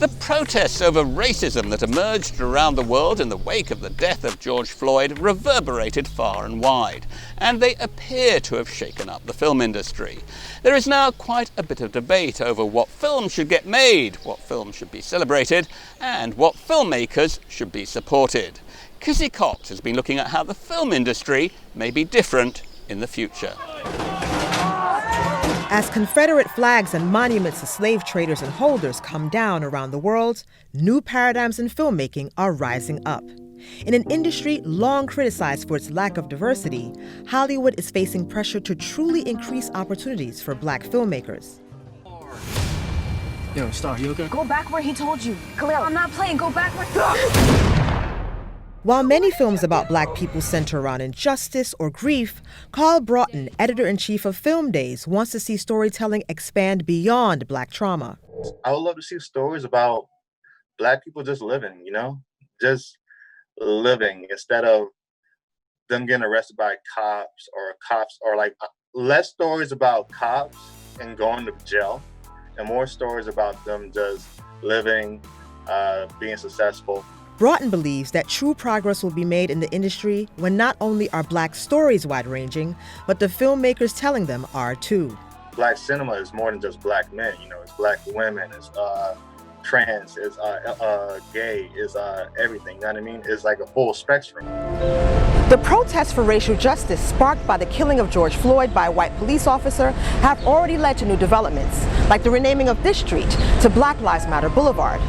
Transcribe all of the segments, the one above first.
The protests over racism that emerged around the world in the wake of the death of George Floyd reverberated far and wide, and they appear to have shaken up the film industry. There is now quite a bit of debate over what films should get made, what films should be celebrated, and what filmmakers should be supported. Kizzy Cox has been looking at how the film industry may be different in the future. As Confederate flags and monuments to slave traders and holders come down around the world, new paradigms in filmmaking are rising up. In an industry long criticized for its lack of diversity, Hollywood is facing pressure to truly increase opportunities for Black filmmakers. Yo, Star, you okay? Go back where he told you. Khalil, I'm not playing. Go back where... While many films about Black people center around injustice or grief, Carl Broughton, editor-in-chief of Film Days, wants to see storytelling expand beyond Black trauma. I would love to see stories about Black people just living, just living instead of them getting arrested by cops or like less stories about cops and going to jail and more stories about them just living, being successful. Broughton believes that true progress will be made in the industry when not only are Black stories wide-ranging, but the filmmakers telling them are too. Black cinema is more than just Black men, it's Black women, it's trans, it's gay, it's everything, you know what I mean? It's like a full spectrum. The protests for racial justice sparked by the killing of George Floyd by a white police officer have already led to new developments, like the renaming of this street to Black Lives Matter Boulevard.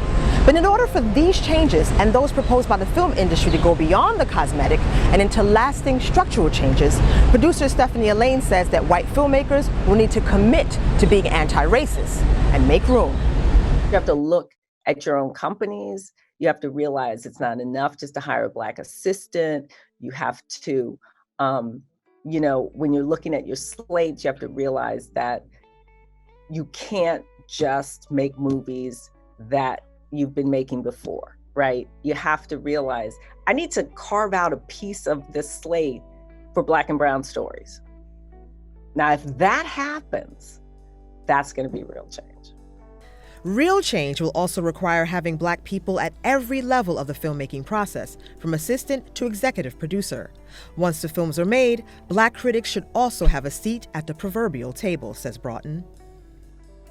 But in order for these changes and those proposed by the film industry to go beyond the cosmetic and into lasting structural changes, producer Stephanie Elaine says that white filmmakers will need to commit to being anti-racist and make room. You have to look at your own companies. You have to realize it's not enough just to hire a Black assistant. You have to, when you're looking at your slates, you have to realize that you can't just make movies that you've been making before, right? You have to realize, I need to carve out a piece of this slate for Black and brown stories. Now, if that happens, that's going to be real change. Real change will also require having Black people at every level of the filmmaking process, from assistant to executive producer. Once the films are made, Black critics should also have a seat at the proverbial table, says Broughton.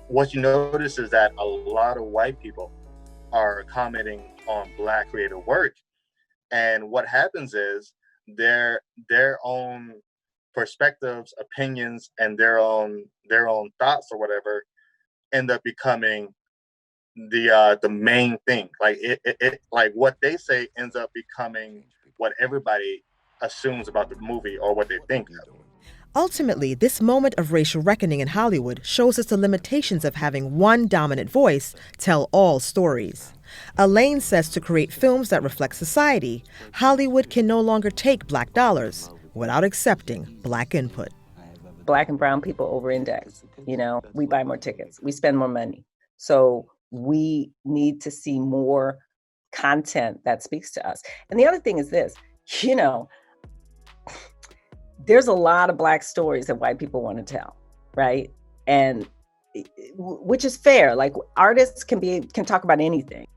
What you notice is that a lot of white people are commenting on Black creative work. And what happens is their own perspectives, opinions, and their own thoughts or whatever end up becoming the main thing. Like it like what they say ends up becoming what everybody assumes about the movie or what they think of. Ultimately, this moment of racial reckoning in Hollywood shows us the limitations of having one dominant voice tell all stories. Elaine says to create films that reflect society, Hollywood can no longer take Black dollars without accepting Black input. Black and brown people over-index. We buy more tickets, we spend more money. So we need to see more content that speaks to us. And the other thing is this, there's a lot of Black stories that white people want to tell, right? And which is fair. Like, artists can talk about anything.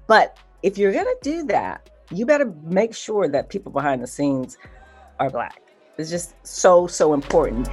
But if you're going to do that, you better make sure that people behind the scenes are Black. It's just so important.